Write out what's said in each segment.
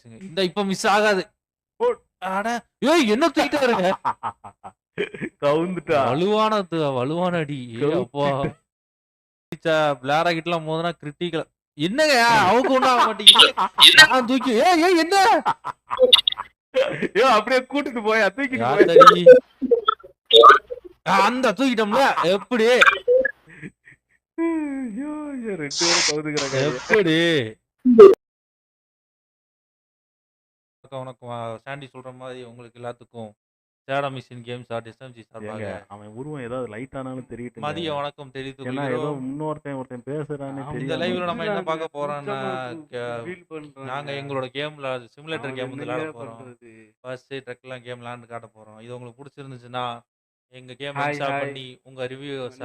ஆயிருச்சுங்க. இந்த இப்ப மிஸ் ஆகாது. அட ஏய் என்ன தூக்கிட்டாருங்க? கவுந்துட்டா. வலுவான அடி. ஏய் அப்பா! பிளாரா கிட்டலாம் மோதுனா கிரிட்டிக்கல். என்னங்க அவக்கு ஒண்ணும் ஆக மாட்டேங்குது. நான் தூக்கி ஏய் என்ன? ஐயோ அப்படியே கூட்டிட்டு போய் தூக்கிட்டு போய். யாத்தடி. அந்த தூக்கிட்டோம்ல எப்படி? ஐயோ 2 பேரும் கவுந்துக்கிறாங்க. எப்படி? வணக்கம் சாண்டி சொல்ற மாதிரி உங்களுக்கு எல்லாத்துக்கும் சேடா மிஷின் கேம்ஸ் எஸ்எம்ஜி சார்பாக அவன் உருவம் ஏதாவது லைட் ஆனாலும் தெரியுது. மதிய வணக்கம் தெரிவித்துக் ஏன்னா ஏதோ கொள்கிறோம். ஒருத்தன் பேசுறானே இந்த தெரியும். லைவ்ல நம்ம என்ன பார்க்க போறோம்னா ஃபீல் பண்றாங்க. நாங்க எங்களோட கேம்ல சிமுலேட்டர் கேம் வந்து விளையாட போறோம். பண்றது. ஃபர்ஸ்ட் ட்ரக்லாம் கேம் விளையாண்டு காட்ட போறோம். இது உங்களுக்கு பிடிச்சிருந்துச்சுன்னா எங்க கேம் ஹாய், இன்ஸ்டால் ஹாய். பண்ணி உங்க ரிவ்யூஸ்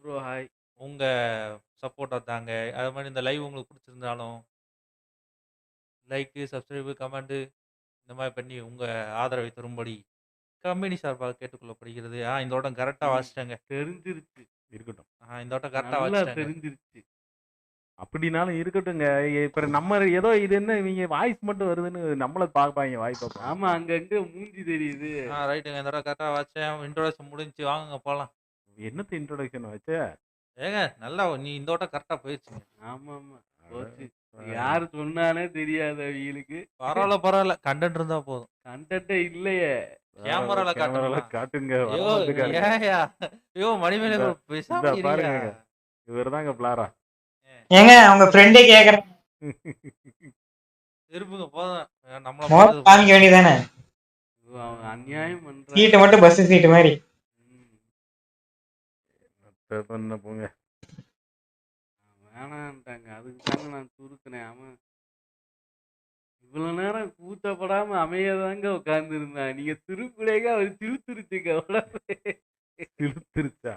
ப்ரோ ஹாய். உங்க சப்போர்ட்டா தாங்க. அது மாதிரி இந்த லைவ் உங்களுக்கு பிடிச்சிருந்தாலும் லைக், சப்ஸ்கிரைப், கமெண்ட் இந்த மாதிரி பண்ணி உங்க ஆதரவை தரும்படி கம்பெனி சார்பாக கேட்டுக்கொள்ளப்படுகிறது. இந்த வட்டம் கரெக்டா வாசிட்டேங்க. தெரிஞ்சிருச்சு. இருக்கட்டும். இந்த வட்டம் கரெக்டா நல்லா வாசிட்டேங்க. தெரிஞ்சிருச்சு. அப்படினாலும் இருக்கட்டுங்க. இப்ப நம்ம ஏதோ இது என்ன இவங்க வாய்ஸ் மட்டும் வருதுன்னு நம்மள பாப்பாங்க வாய் பாப்பா. ஆமா அங்கங்க மூஞ்சி தெரியுது. ரைட்டுங்க. இந்த வட்டம் கரெக்டா வாசிச்சேன். இன்ட்ரோடக்ஷன் முடிஞ்சு வாங்குங்க போலாம். என்னத்த இன்ட்ரோடக்ஷன் வச்ச? ஏங்க நல்லா நீ இந்த வட்டம் கரெக்டா போயிடுச்சுங்க. ஆமா போச்சு. யாரு சொன்னானே தெரியாது அவங்களுக்கு. பரவாயில்ல. கண்டென்ட் இருந்தா போதும். கண்டென்ட்டே இல்லையே. கேமரால காட்டுங்க. ஐயோ மணிமேல பேசாம பாருங்க. இவர்தாங்க பிளாரா. ஏங்க அவங்க ஃப்ரெண்டே கேக்குறேன். இருப்புங்க போதும். மோத காமிக்க வேண்டியதானே. அவங்க அநியாயம் பண்றாங்க. சீட்டு மட்டும் பஸ் சீட்டு மாதிரி. பண்ண போங்க. வேணான்ட்டாங்க. அதுக்கு தாங்க நான் துருக்குனேன். அவன் இவ்வளவு நேரம் கூத்தப்படாம அமையதாங்க உட்கார்ந்து இருந்தான். நீங்க திருப்புலேங்க அவர் திருத்துருச்சுங்க. திருத்துருச்சா?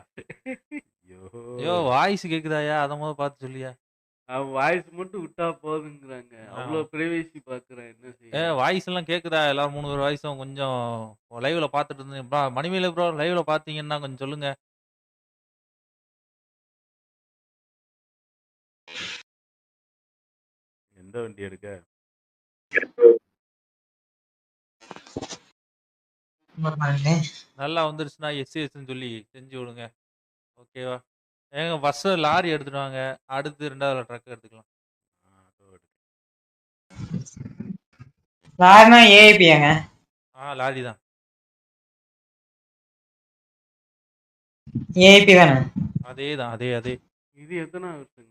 ஐயோ வாய்ஸ் கேக்குதாயா? அத முத பார்த்து சொல்லியா. அவன் வாய்ஸ் மட்டும் விட்டா போதுங்கிறாங்க. அவ்வளவு பிரைவேசி பாக்குறேன். என்ன செய்ய? வாய்ஸ் எல்லாம் கேக்குதா? எல்லாரும் 3 பேர் வாய்ஸும் கொஞ்சம் லைவ்ல பாத்துட்டு இருந்தீங்க. மணிமேல ப்ரோ லைவ்ல பாத்தீங்கன்னா கொஞ்சம் சொல்லுங்க. எந்த வண்டி எடுக்க? நல்லா வந்துருச்சுன்னா எஸ்சிஎஸ்ன்னு சொல்லி செஞ்சு விடுங்க. ஓகேவா? ஏங்க பஸ் லாரி எடுத்துட்டு வாங்க. அடுத்து 2வது ட்ரக் எடுத்துக்கலாம். லாரினா ஏஐபியாங்க? லாரி தான். ஏஐபி தானே? அதேதான். அதே. இது எத்தனை வருஷங்க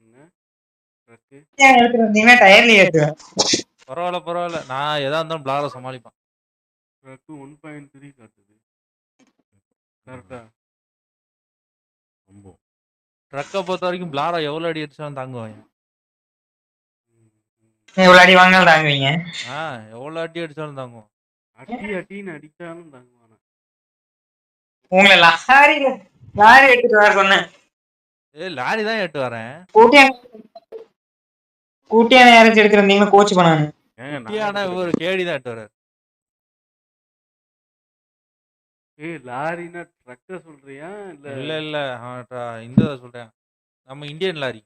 ட்ரக்கு? எடுத்துட்டு வந்தீங்கன்னா டயர்ல ஏத்துவேன். பரவாயில்ல. நான் எதா இருந்தாலும் பிளார சமாளிப்பேன். ட்ரக்கு 1.3 காட்டுது. கரெக்டா? ட்ரக்கை பொறுத்த வரைக்கும் பிளாரா எவ்வளோ அடி அடிச்சாலும் தாங்குவாங்க. எவ்வளவு அடி வாங்கினாலும் தாங்குவீங்க? எவ்வளோ அடி அடிச்சாலும் தாங்குவோம். அடின்னு அடிச்சாலும் தாங்குவானா? உங்களை லாரி எடுத்துட்டு வர சொன்னேன். லாரி தான் எடுத்து வரேன். கூட்டியான யாராச்சும் எடுத்துட்டு வந்தீங்கன்னா கோச்சு பண்ணானு. ஒரு கேடி தான் எடுத்து வர்றாரு. லாரினா ட்ரக்க சொல்றியா? இல்ல இந்த சொல்றேன். நம்ம இந்தியன் லாரி.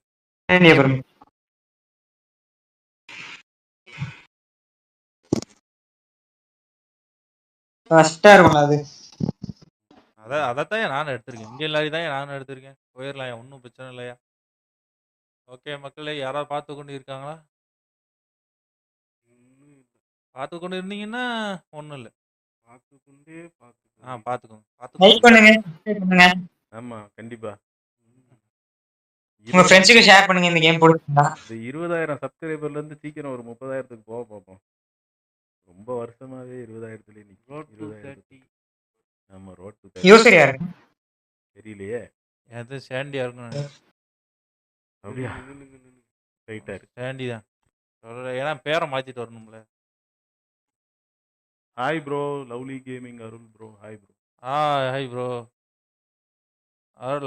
கஷ்டா இருக்கும் அது. அதைத்தான் நானும் எடுத்திருக்கேன். இந்தியன் லாரி தான் நானும் எடுத்திருக்கேன். போயிடலாம், ஒன்றும் பிரச்சனை இல்லையா? ஓகே மக்களே, யாராவது பார்த்து கொண்டு இருக்காங்களா? பார்த்து கொண்டு இருந்தீங்கன்னா ஒன்றும் இல்லை. பாத்துக்கோங்க. ஆமா கண்டிப்பா. உங்க ஃப்ரெண்ட்ஸ்க்கு ஷேர் பண்ணுங்க இந்த கேம் போடுங்க. இந்த 20,000 சப்ஸ்கிரைபர்ல இருந்து சீக்கிரம் ஒரு 30,000க்கு போவோம். ரொம்ப வருஷமாவே 20,000ல நிக்கு. ஆமா ரோட் டு யூசர் யாரு தெரியலையே. அது சாண்டியா இருக்கும். அப்படியா? ரைட்டா இருக்கு. சாண்டி தான். ஏன்னா பேரை மாத்திட்டு வரணும்ல. Hi bro, lovely gaming Arul bro. Hi bro. Hi bro.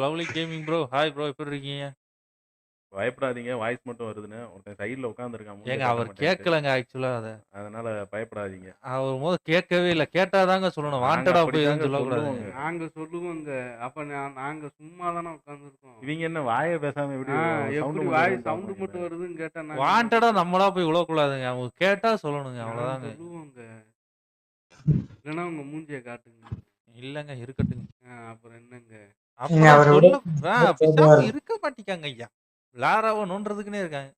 Lovely gaming bro. Hi bro, எப்படி இருக்கீங்க? பயப்படாதீங்க. வாய்ஸ் மட்டும் வருதுன்னு. ஒருத்தன் சைடுல உட்கார்ந்திருக்கான். மூஞ்ச ஏங்க காட்ட அவர் மாட்டேன்ட்டு. கேட்கலங்க ஆக்சுவலா அத. அதனால பயப்படாதீங்க. அவர் மொத கேட்கவே இல்ல. கேட்டா தாங்க சொல்லணும். நாங்க வாண்டடா போய் எதுவும் அப்படித்தாங்க சொல்லக்கூடாதுங்க. சொல்லுவோங்க. நாங்க சொல்லுவோங்க. அப்ப நாங்க சும்மா தானே உட்காந்துருக்கோம். இவங்க என்ன வாயே பேசாம எப்படி சவுண்ட் எப்படி மட்டும் வாய் வருதுன்னு சவுண்ட் பார்ப்பாங்க. மட்டும் வருதுன்னு கேட்டா நாங்க என்ன வாண்டடா சொல்றது? நம்மளா போய் விழக்கூடாதுங்க. அவங்க கேட்டா சொல்லணுங்க. நாங்க அவ்வளவுதாங்க. சொல்லுவோங்க. இல்லைன்னா உங்க மூஞ்சிய காட்டுங்க. இல்லங்க இருக்கட்டுங்க. அப்புறம் என்னங்க? நீங்க அப்புறம் அவரை விட சொல்ல பேசாம இருக்க மாட்டிக்காங்க ஐயா. லாராவ நோன்றதுக்குன்னே இருக்காங்க.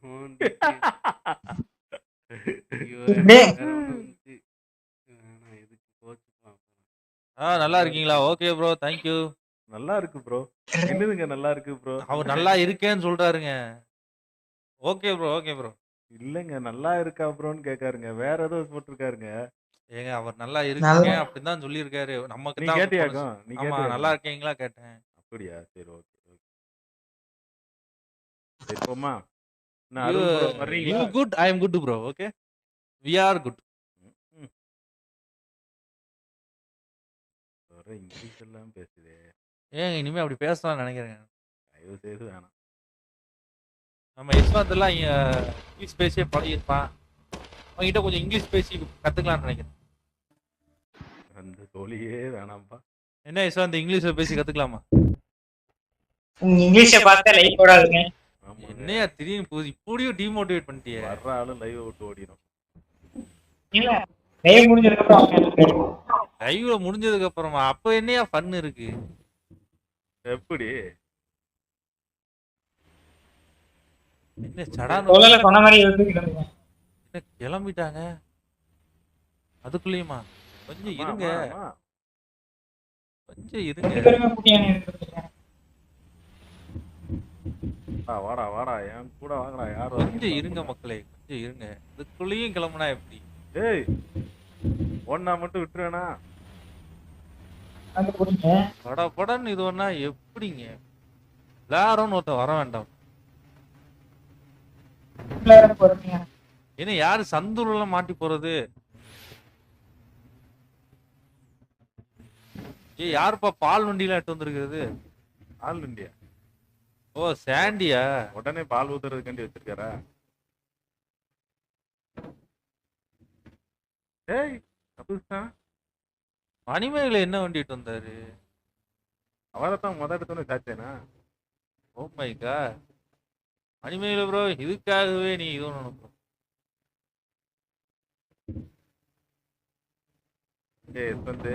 நோண்டிட்டு ஐயோ டேய். வேற ஒண்ணு வந்துச்சு. வேணாம் எதுக்கு கோச்சுக்கலாம் அப்புறம். நல்லா இருக்கீங்களா? Okay bro. Thank you. நல்லா இருக்கு ப்ரோ. என்னதுங்க நல்லா இருக்கு ப்ரோ? அவர் நல்லா இருக்கேன்னு சொல்றாருங்க. Okay bro. Okay bro. இல்லங்க நல்லா இருக்கா ப்ரோன்னு கேட்காருங்க. வேற ஏதோ போட்டிருக்காருங்க. ஏங்க அவர் நல்லா நல்லா இருக்கீங்க அப்படின்னு தான் சொல்லியிருக்காரு. நமக்கு நீ தான் அப்படி தோணுச்சு. கேட்டியாக்கும்? நீ ஆமா கேட்டியா? நல்லா இருக்கீங்களா கேட்டேன். அப்படியா? சரி ஓகே. சரி போமா. நான் யூ அருண் ப்ரோ யூ வர்றீங்களா? Good. I am good bro. Okay. We are good. Hmm. வர இங்கிலீஷ் எல்லாம் பேசுதே. ஏங்க இனிமே அப்படி பேசலாம்னு நினைக்கிறேங்க. தயவு செய்து வேணாம். நம்ம யஸ்வந்த்லாம் இங்கிலீஷ் பேசியே பழகிருப்பான். அவன்கிட்ட கொஞ்சம் இங்கிலீஷ் பேசி கத்துக்கலாம்னு நினைக்கிறேன். அந்த தோழியே வேணாம்ப்பா. என்ன யஸ்வந்த் இங்கிலீஷ்ல பேசி கத்துக்கலாமா? உங்க இங்கிலீஷை பார்த்தா லைக் போடாதுங்க. ஆமாங்க. என்னையா திடீர்னு போகுது இப்படியும் டிமோட்டிவேட் பண்ணிட்டியே. வர்ற ஆளு லைவ் விட்டு ஓடிடும். இல்ல லைவ் முடிஞ்சதுக்கு அப்புறம் அவங்க எனக்கு தெரியும். லைவ்ல முடிஞ்சதுக்கு அப்புறமா அப்ப என்னையா ஃபன் இருக்கு? எப்படி? என்ன சடான்னு சொல்லல சொன்ன மாதிரி யோசிக்கிறாங்க. என்ன கிளம்பிட்டாங்க? அதுக்குள்ளேயுமா? கொஞ்சம் ஆமா, இருங்க. ஆமா, ஆமா. கொஞ்சம் ரெண்டு இருங்க. பேருமே குட்டியான எடுத்துருக்காங்க. வாடா வாடா என் கூட வாங்கடா. யார் கொஞ்சம் இருங்க மக்களே. கொஞ்சம் இருங்க. இதுக்குள்ளேயும் கிளம்புனா எப்படி? ஏய் ஒன்னா மட்டும் விட்டுருவேனா? அந்த குடிங்க படன்னு இது ஒண்ணா எப்படிங்க? எல்லாரும் ஒருத்தன் வர வேண்டாம். போறீங்க. என்ன யாரு சந்தூர்ல மாட்டி போறது? யாருப்பா பால் வண்டியில எட்டு வந்திருக்கிறது? All India. ஓ சாண்டியா? உடனே பால் ஊத்துறதுக்காண்டி வச்சிருக்காரா? ஏய் அப்படிதான். மணிமேகலை என்ன வண்டிட்டு வந்தாரு? அவரைத்தான் முத எடுத்தோன்னே சாச்சேனா? Oh my god. Manimekalai bro இதுக்காகவே நீ இது ஒண்ணு. ஏய் வந்து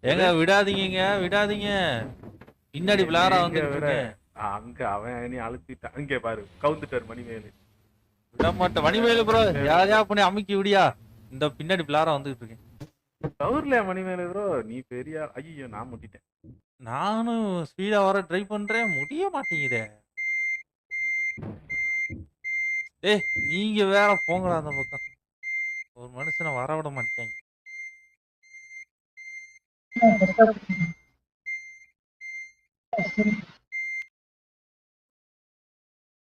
ஏங்க விடாதீங்க விடாதீங்க. பின்னாடி பிளாரா வந்துட்டு அங்க அவன் நீ அழுத்திட்டான். இங்க பாரு கவுந்துட்டாரு மணிமேலு. விட மாட்டேன். மணிமேகலை ப்ரோ யாரையா பண்ணி அமுக்கி விடியா. இந்த பின்னாடி பிளாரா வந்துட்டு இருக்கேன். கவுர்லையா மணிமேலு ப்ரோ? நீ பெரிய ஐயோ நான் முட்டிட்டேன். நானும் ஸ்பீடா வர ட்ரை பண்றேன். முடிய மாட்டேங்குதே. ஏய் நீங்க வேற போங்கடா அந்த பக்கம். ஒரு மனுஷனை வர விட மாட்டேங்க.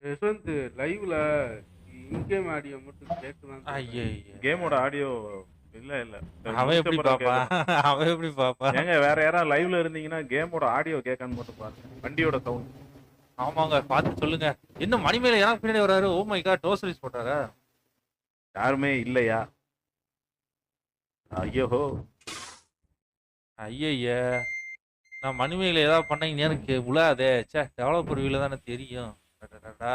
யஷ்வந்த் லைவ்ல இன்கேம் ஆடியோ மட்டும் கேட்கலாம். ஐயே கேமோட ஆடியோ இல்ல இல்ல. அவன் எப்படி பாப்பா? அவன் எப்படி பாப்பா? ஏங்க வேற யாராவது லைவ்ல இருந்தீங்கன்னா கேமோட ஆடியோ கேட்கான்னு மட்டும் பாருங்க. வண்டியோட சவுண்ட். ஆமாங்க பார்த்து சொல்லுங்க. என்ன மணிமேல எனக்கு பின்னாடி வராரு? Oh my god dose release போட்டாரா? யாருமே இல்லையா? ஐயோ ஐயய்ய நான் மணிமேகலை ஏதாவது பண்ணீங்க எனக்கு உழாதே. சே டெவலப்பர் வீல தானே தெரியும். அடடடா.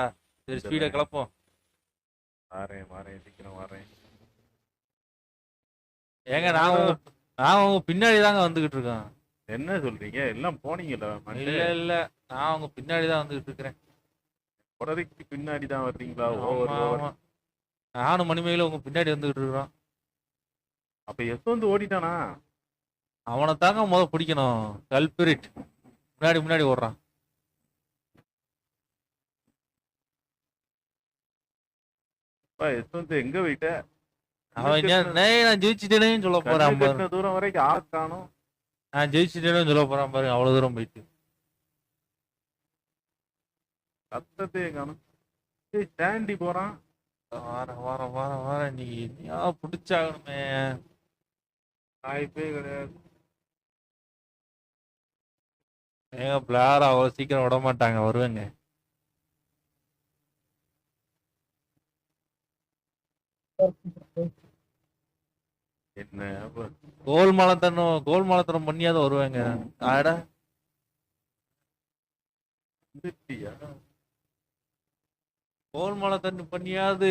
சரி ஸ்பீடா கிளப்போம். வரேன் சீக்கிரம் வரேன். ஏங்க நான் உங்க பின்னாடி தாங்க வந்துகிட்டு இருக்கேன். என்ன சொல்றீங்க? எல்லாம் போனீங்கல்ல இல்ல நான் உங்க பின்னாடி தான் வந்துகிட்டு இருக்கிறேன். உடதைக்கு பின்னாடி தான் வர்றீங்களா? ஆமா ஆமா. நானும் மணிமேகலை உங்க பின்னாடி வந்துகிட்டு இருக்கிறோம். அப்ப யஷ்வந்த் ஓடிட்டானா? அவனை தாங்க பிடிக்கணும். கல்பிரிட் முன்னாடி ஓடுறான். யஷ்வந்த் எங்க போயிட்ட? அவன் நான் ஜெயிச்சுட்டேன்னு சொல்ல போறான் பாரு. தூரம் வரைக்கும் ஆள் காணும். நான் ஜெயிச்சுட்டேன்னு சொல்ல போறான் பாருங்க. அவ்வளவு தூரம் போயிட்டு சத்தத்தையே காணும். ஏய் சாண்டி போறான். வாரம் இன்னைக்கு என்னையா பிடிச்சாகணுமே. வாய்ப்பே கிடையாது. ஏங்க பிளார் அவ்வளோ சீக்கிரம் விட மாட்டாங்க, வருவேங்க. என்ன அப்ப கோல்மாலத்தனம் பண்ணியாவது வருவேங்க. ஆடா வந்துட்டியா? கோல்மாலத்தனம் பண்ணியாவது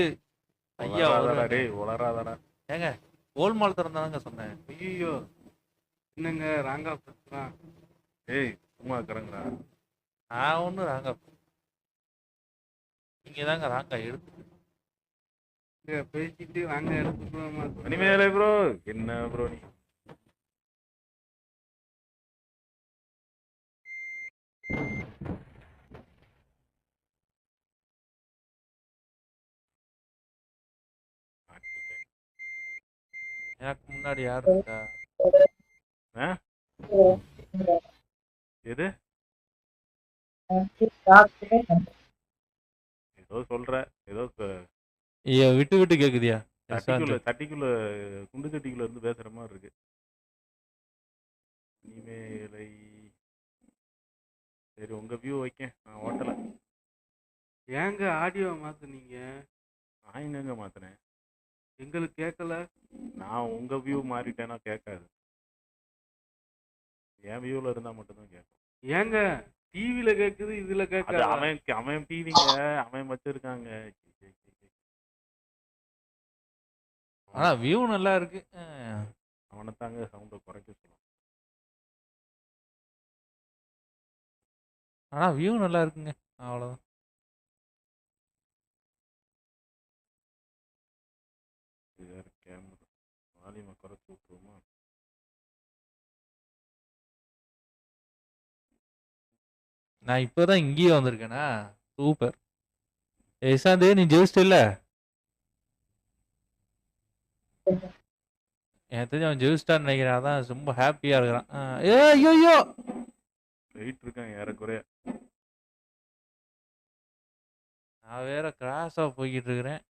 ஐயா உளறாதடா வருவேங்க. டேய், உளறாதடா. ஏங்க கோல்மாலத்தனம் தானங்க சொன்னேன். ஐயோ என்னங்க ராங்கா பிரச்சனை. ஏய் சும்மா இருக்கிறேங்கடா. நான் ஒன்றும் ராங்கா, நீங்க தாங்க ராங்கா எடுத்து. பேசிட்டு ராங்க எடுத்துக்கலாமா? இனிமேலே ப்ரோ என்ன ப்ரோ நீ எனக்கு முன்னாடி யார் இருக்கா? ஆ? எது ஏதோ சொல்ற ஏதோ ஐயா விட்டு விட்டு கேக்குதியா? தட்டிக்குள்ள குண்டு தட்டிக்குள்ள இருந்து பேசுற மாதிரி இருக்கு. இனிமேலை சரி உங்க வியூ வைக்க நான் ஓட்டல. ஏங்க ஆடியோ மாத்துனீங்க? நான் எங்கங்க மாத்தினேன்? எங்களுக்கு கேட்கல. நான் உங்க வியூ மாறிட்டேன்னா கேட்காது. என் வியூல இருந்தா மட்டும்தான் கேட்கும். ஏங்க டிவில கேக்குது, இதுல அது கேட்காது. அவன் டிவிங்க அவன் வச்சிருக்காங்க. ஆனா வியூ நல்லா இருக்கு. அவனை தாங்க சவுண்டை குறைக்க சொல்லுவான். ஆனா வியூ நல்லா இருக்குங்க, அவ்வளவுதான். கேமரா வால்யூமை குறைச்சி விட்டுருவோமா? நான் இப்பதான் இங்கேயே வந்திருக்கேனா? சூப்பர். ஏசாந்தே நீ ஜெயிச்சிட்ட இல்ல? எனக்கு தெரிஞ்சு அவன் ஜெயிச்சிட்டான்னு நினைக்கிறேன். அதான் ரொம்ப ஹாப்பியா இருக்கிறான். ஐயோ போயிட்டு இருக்காங்க ஏறக்குறைய. நான் வேற கிராஸா போய்கிட்டு இருக்கிறேன்.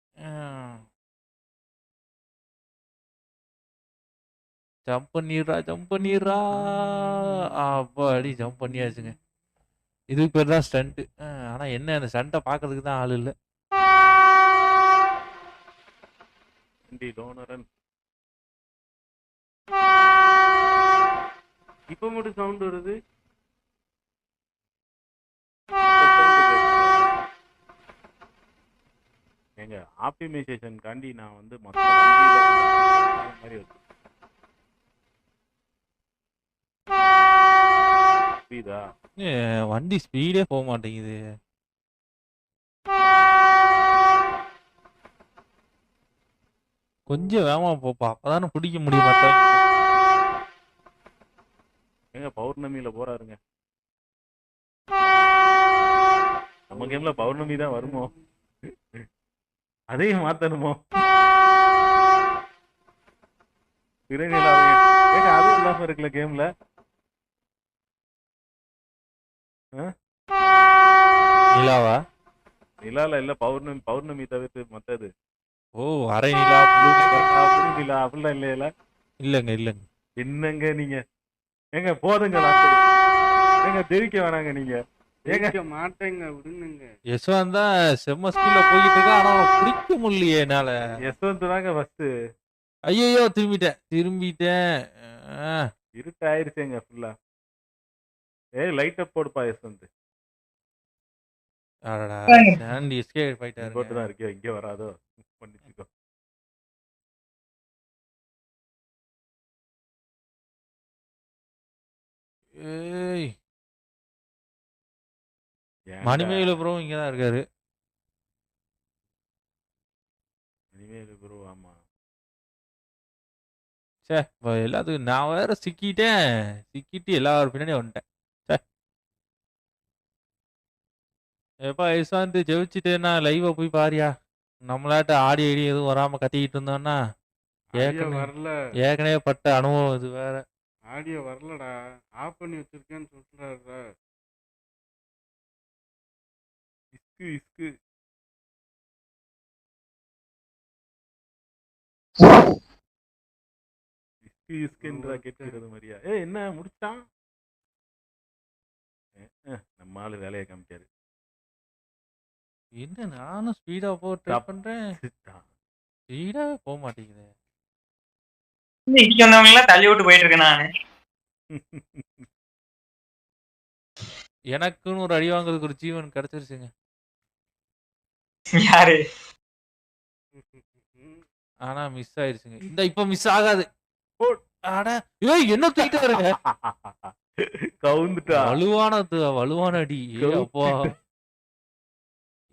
ஜம்ப் பண்ணிடுறா. அப்பாடி ஜம்ப் பண்ணியாச்சுங்க. இதுக்கு பேர் தான் ஸ்டண்ட். ஆனா என்ன அந்த ஸ்டண்ட்டை பார்க்கறதுக்கு தான் ஆள் இல்லை. இப்ப மட்டும் சவுண்ட் வருது. எங்க ஆப்டிமைசேஷன் காண்டி நான் வந்து மொத்த வண்டியில மாதிரி இருக்கு. புரியுதா? வண்டி ஸ்பீடே போக மாட்டேங்குது. கொஞ்சம் வேகமா போப்பா, அப்பதானே பிடிக்க முடிய மாட்டேன். எங்க பௌர்ணமியில போறாருங்க. நம்ம கேம்ல பௌர்ணமி தான் வருமோ? அதையும் மாத்தணுமோ? ஏங்க அதுவும் இல்லாம இருக்குல்ல கேம்ல. நிலாவா? நிலால இல்ல, பௌர்ணமி தவிர்த்து மத்தது. ஓ அரை நிலா, புது நிலா அப்படிலாம் இல்லையில. இல்லங்க. என்னங்க நீங்க? ஏங்க போதுங்க, ஏங்க தெரிவிக்க வேணாங்க நீங்க. ஏங்க மாட்டேங்க விடுங்க. யஸ்வந்த் தான் செம்ம ஸ்பீட்ல போயிட்டு இருக்கா, ஆனா அவனை பிடிக்க முடியலையே என்னால. யஸ்வந்த் தாங்க ஃபர்ஸ்ட். ஐயோ திரும்பிட்டேன். இருட்டு ஆயிருச்சேங்க ஃபுல்லா. லைட் அப் போடுப்பா யஸ்வந்த். அடடா சாண்டி எஸ்கேப் ஆயிட்டாரு. போட்டு தான் இருக்கே, இங்க வராதோ பண்ணிச்சுக்கோ. ஏய் மணிமேகல ப்ரோ இங்க தான் இருக்காரு. மணிமேகல ப்ரோ ஆமா. சே எல்லாத்துக்கும் நான் வேற சிக்கிட்டு எல்லாரும் பின்னாடி வந்துட்டேன். எப்பா யசாந்த் ஜெயிச்சுட்டேன்னா லைவா போய் பாரியா. நம்மளாட்ட ஆடி எதுவும் வராம கத்திக்கிட்டு இருந்தோம்னா ஏற்கனவே பட்ட அனுபவம் இது வேற. ஆடியோ வரலடா, ஆஃப் பண்ணி வச்சிருக்கேன்னு சொல்றாரு. இஸ்கு இஸ்கென்றா கேட்கிறது மாதிரியா? ஏய் என்ன முடிச்சிட்டான்? நம்ம ஆளு வேலையை காமிக்காரு. என்ன நானும் ஸ்பீடா போக ட்ரை பண்றேன். தப்பிச்சிட்டான். ஸ்பீடாவே போக மாட்டேங்குது. இடிக்க வந்தவங்க எல்லாம் தள்ளி விட்டு போயிட்டு இருக்கேன் நானு. எனக்குன்னு ஒரு அடி வாங்குறதுக்கு ஒரு ஜீவன் கிடைச்சிருச்சுங்க. யாரு? ஆனா மிஸ் ஆயிருச்சுங்க. இந்த இப்ப மிஸ் ஆகாது. அட ஏய் என்ன தூக்கிட்டு வரங்க? கவுந்துட்டா. வலுவான அடி. ஏய் அப்பா.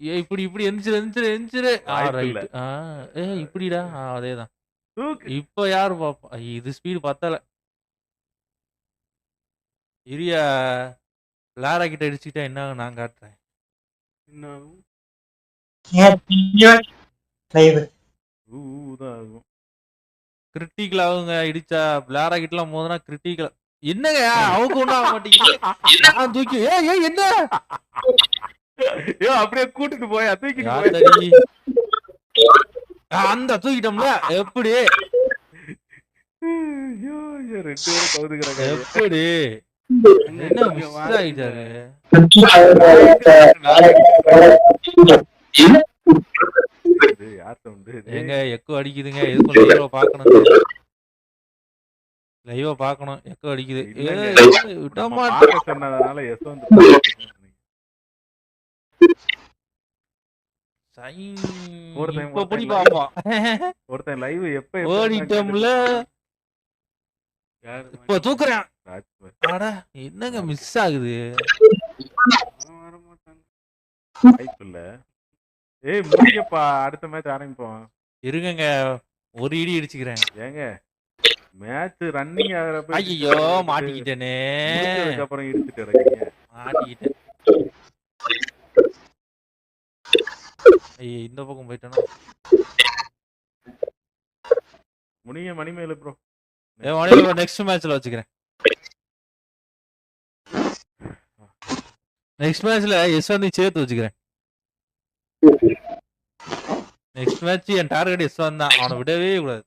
ஏய் இப்படி எந்திரு. ரைட். ஏய் இப்படிடா. அதேதான். இப்ப யாரு பாப்பா? இது ஸ்பீடு பத்தல. இரியா லாரா கிட்ட அடிச்சுட்டா என்ன நான் காட்டுறேன். என்ன ஆகும்? கிரிட்டிக்கல் ஆகுங்க இடிச்சா. லாரா கிட்டலாம் மோதுனா கிரிட்டிக்கல். என்னங்க அவங்க ஒண்ணும் ஆக மாட்டேங்குது. நான் தூக்கி ஏய் என்ன? ஏய் அப்படியே கூட்டிட்டு போய் தூக்கிட்டு போய். யாத்தடி. அந்த தூக்கிட்டோம்ல எப்படி? ஐயோ ரெண்டு பேரும் கவுதுக்குறாங்க. எப்படி? என்ன மிஸ் ஆயிட்டாரு? யார் சவுண்ட்? ஏங்க எக்கோ அடிக்குதுங்க. எதுக்கும் லைவா பார்க்கணும். லைவா பார்க்கணும். எக்கோ அடிக்குது. விட மாட்டேன் சொன்னதனால எஸ் வந்து இப்ப புடி பாப்போம். ஒருத்தன் லைவ் எப்ப ஓடிட்டோம்ல. யாரு? இப்ப தூக்குறேன். ராஜ்குமார். அட என்னங்க மிஸ் ஆகுது? அவன் வர மாட்டாங்க. வாய்ப்பு இல்ல. ஏய் முடிங்கப்பா, அடுத்த மேட்ச் ஆரம்பிப்போம். இருங்கங்க ஒரு இடி அடிச்சுக்கிறேன். ஏங்க மேட்ச் ரன்னிங் ஆகறப்ப ஐயோ மாட்டிக்கிட்டேனே. அதுக்கு அப்புறம் இடிச்சிட்டு இருக்கீங்க. மாட்டிக்கிட்டேன். ஐயோ இந்த பக்கம் போயிட்டேனா? முடிங்க மணிமேல ப்ரோ. நெக்ஸ்ட் மேட்ச்ல வச்சுக்கிறேன். நெக்ஸ்ட் மேட்ச்ல யஸ்வந்த் சேர்த்து வச்சுக்கிறேன். நெக்ஸ்ட் மேட்ச் என் டார்கெட் யஸ்வந்த் தான். அவனை விடவே கூடாது.